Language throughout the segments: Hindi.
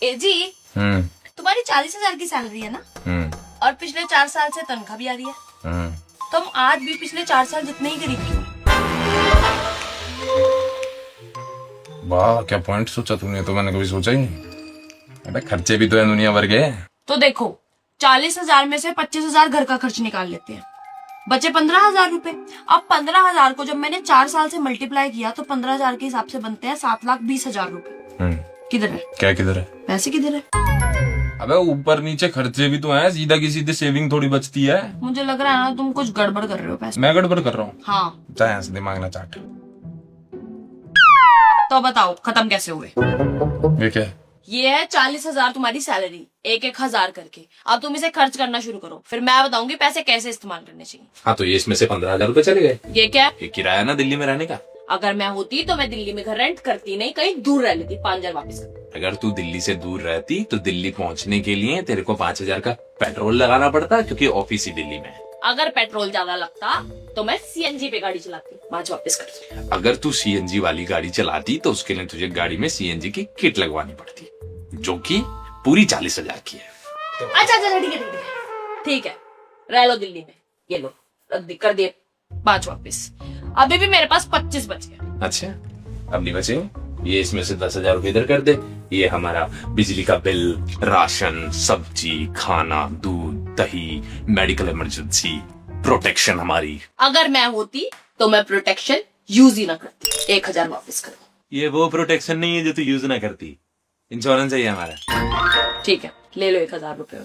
ए जी, तुम्हारी 40,000 की सैलरी है ना? और पिछले 4 साल से तनख्वाह भी आ रही है। तुम आज भी पिछले 4 साल जितने ही गरीब क्यों? वाह, क्या पॉइंट सोचा तुमने, तो मैंने कभी सोचा ही नहीं। अबे खर्चे भी तो है दुनिया भर के। तो देखो, 40,000 में से 25,000 घर का खर्च निकाल लेते हैं, बचे 15,000 रुपए। अब 15,000 को जब मैंने 4 साल से मल्टीप्लाई किया तो 15,000 के हिसाब से बनते हैं 7,20,000 रुपए। किधर है? क्या किधर है? पैसे किधर है? अबे ऊपर नीचे खर्चे भी तो हैं, सीधा की सीधे सेविंग थोड़ी बचती है। मुझे लग रहा है ना तुम कुछ गड़बड़ कर रहे हो पैसे। मैं गड़बड़ कर रहा हूँ? हाँ। चाहे ऐसे दिमाग ना चाट। तो बताओ खत्म कैसे हुए? ये क्या है? ये है 40,000 तुम्हारी सैलरी, 1,000 करके। अब तुम इसे खर्च करना शुरू करो, फिर मैं बताऊंगी पैसे कैसे इस्तेमाल करने चाहिए। हाँ, तो ये इसमें से 15,000 रुपए चले गए। ये क्या? ये किराया ना दिल्ली में रहने का। अगर मैं होती तो मैं दिल्ली में घर रेंट करती नहीं, कहीं दूर रह लेती, 5,000 वापस कर। अगर तू दिल्ली से दूर रहती तो दिल्ली पहुंचने के लिए तेरे को 5,000 का पेट्रोल लगाना पड़ता, क्योंकि ऑफिस ही दिल्ली में है। अगर पेट्रोल ज्यादा लगता तो मैं सीएनजी पे गाड़ी चलाती, 5 वापस कर। अगर तू सीएनजी वाली गाड़ी चलाती तो उसके लिए तुझे गाड़ी में सीएनजी की किट लगवानी पड़ती, जो कि पूरी 40,000 की है। अच्छा ठीक है, ठीक है, रह लो दिल्ली में। ये लो, रद्द कर दिए 5 वापस। अभी भी मेरे पास 25 बचे। अच्छा, अब नहीं बचे? ये इसमें से 10,000 रुपए इधर कर दे। ये हमारा बिजली का बिल, राशन, सब्जी, खाना, दूध, दही, मेडिकल इमरजेंसी, प्रोटेक्शन हमारी। अगर मैं होती तो मैं प्रोटेक्शन यूज ही ना करती। 1,000 वापस करो। ये वो प्रोटेक्शन नहीं है जो तू यूज ना करती, इंश्योरेंस है ये हमारा। ठीक है, ले लो 1,000 रुपए।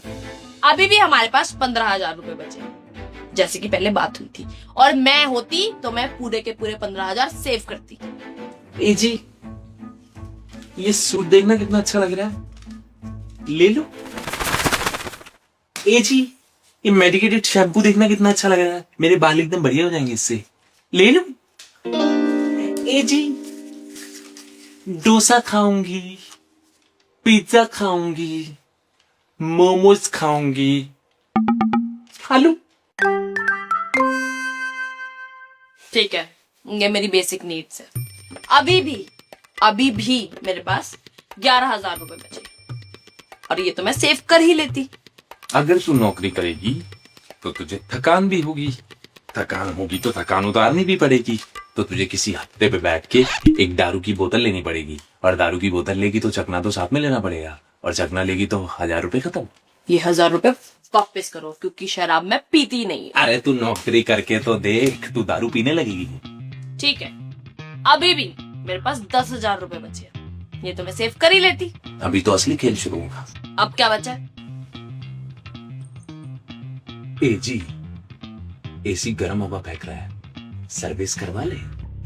अभी भी हमारे पास 15,000 रुपए बचे, जैसे कि पहले बात हुई थी। और मैं होती तो मैं पूरे के पूरे 15,000 सेव करती। ए जी, ये सूट देखना कितना अच्छा लग रहा है, ले लो। ए जी, ये मेडिकेटेड शैम्पू देखना कितना अच्छा लग रहा है, मेरे बाल एकदम बढ़िया हो जाएंगे इससे, ले लो। ए जी, डोसा खाऊंगी, पिज्जा खाऊंगी, मोमोज खाऊंगी, खा लो। ठीक है, ये मेरी बेसिक नीड्स है। अभी भी मेरे पास 11,000 रुपए बचे, और ये तो मैं सेव कर ही लेती। अगर तू नौकरी करेगी तो तुझे थकान भी होगी, थकान होगी तो थकान उतारनी भी पड़ेगी, तो तुझे किसी हफ्ते पे बैठ के एक दारू की बोतल लेनी पड़ेगी, और दारू की बोतल लेगी तो चखना तो साथ में लेना पड़ेगा, और चखना लेगी तो 1,000 रुपए खत्म। ये 1,000 रुपए वापस करो, क्योंकि शराब मैं पीती नहीं। अरे तू नौकरी करके तो देख, तू दारू पीने लगेगी। ठीक है, अभी भी मेरे पास 10,000 रुपए बचे, ये तो मैं सेव कर ही लेती। अभी तो असली खेल शुरू होगा। अब क्या बचा है? ए जी, एसी गर्म हवा फेंक रहा है, सर्विस करवा ले।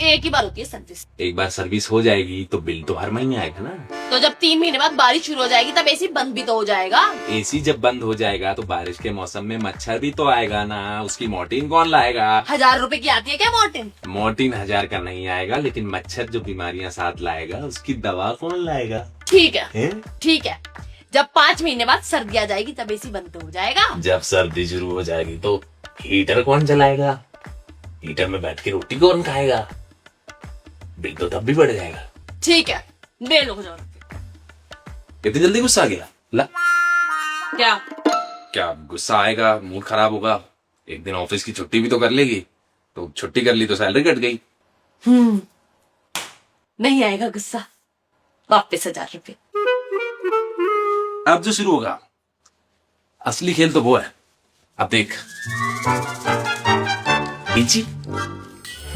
एक ही बार होती है सर्विस। एक बार सर्विस हो जाएगी तो बिल तो हर महीने आएगा ना। तो जब 3 महीने बाद बारिश शुरू हो जाएगी तब एसी बंद भी तो हो जाएगा। एसी जब बंद हो जाएगा तो बारिश के मौसम में मच्छर भी तो आएगा ना, उसकी मॉर्टिन कौन लाएगा? 1,000 रुपए की आती है क्या मॉर्टिन? मॉर्टिन 1,000 का नहीं आएगा, लेकिन मच्छर जो बीमारियां साथ लाएगा उसकी दवा कौन लाएगा? ठीक है, ठीक है, जब 5 महीने बाद सर्दी आ जाएगी तब एसी बंद तो हो जाएगा। जब सर्दी शुरू हो जाएगी तो हीटर कौन जलाएगा? हीटर में बैठ के रोटी कौन खाएगा? बिल तो तब भी बढ़ जाएगा। ठीक है, ले लो 1,000 रुपए। इतनी जल्दी गुस्सा आ गया? ला। क्या क्या गुस्सा आएगा, मूड खराब होगा, एक दिन ऑफिस की छुट्टी भी तो कर लेगी। तो छुट्टी कर ली तो सैलरी कट गई। नहीं आएगा गुस्सा, वापस 1,000 रुपए। अब जो शुरू होगा असली खेल तो वो है। अब देख, जी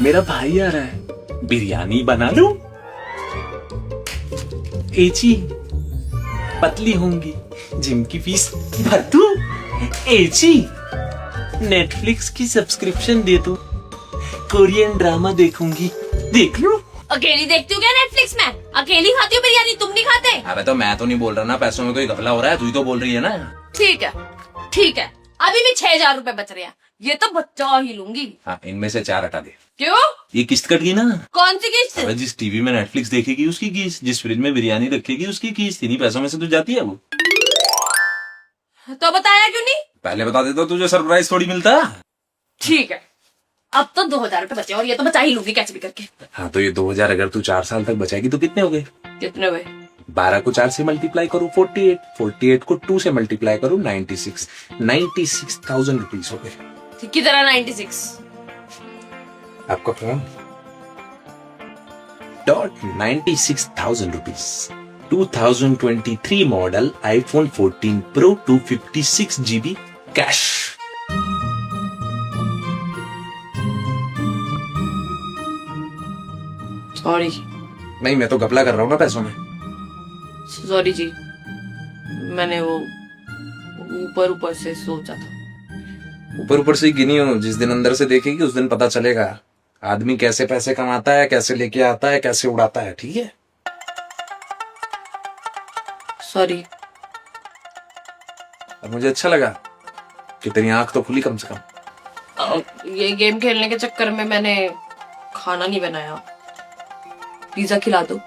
मेरा भाई आ रहा है, बिरयानी बना लूं? एची पतली होंगी, जिम की फीस भर दूं? एची नेटफ्लिक्स की सब्सक्रिप्शन दे दो, कोरियन ड्रामा देखूंगी, देख लो। अकेली देखती हूँ क्या नेटफ्लिक्स में? अकेली खाती हूँ बिरयानी, तुम नहीं खाते? अबे तो मैं तो नहीं बोल रहा ना, पैसों में कोई घपला हो रहा है, तू ही तो बोल रही है ना। ठीक है, ठीक है, अभी भी 6,000 रुपए बच रहे हैं, ये तो बचा ही लूंगी। हाँ, इनमें से 4 हटा दे। क्यों? ये किस्त कट गई ना। कौन सी किस्त? अबे जिस टीवी में नेटफ्लिक्स देखेगी उसकी किस्त, जिस फ्रिज में बिरयानी रखेगी उसकी किस्त, इन्हीं पैसों में से तो जाती है वो। तो बताया क्यों नहीं? पहले बता देता तुझे सरप्राइज थोड़ी मिलता। ठीक है, अब तो 2,000 रुपए बचे, और ये तो बचा ही लूंगी कैसे भी करके। हाँ, तो ये 2,000 अगर तू 4 साल तक बचाएगी तो कितने हो गए? कितने हुए? 12 को 4 से मल्टीप्लाई करो 48, 48 को 2 से मल्टीप्लाई करो 96, 96,000 रुपीज हो गए। कितना 96? आपका phone .96,000 rupees. 2023 model iPhone 14 Pro 256 GB cash. Sorry. नहीं, मैं तो घपला कर रहा हूँ ना पैसों में। सॉरी जी, मैंने वो ऊपर ऊपर से सोचा था। ऊपर ऊपर से ही गिनी हो, जिस दिन अंदर से देखेगी उस दिन पता चलेगा आदमी कैसे पैसे कमाता है, कैसे लेके आता है, कैसे उड़ाता है। ठीक है, सॉरी। और मुझे अच्छा लगा कि तेरी आंख तो खुली कम से कम। ये गेम खेलने के चक्कर में मैंने खाना नहीं बनाया। पिज्जा खिला दो।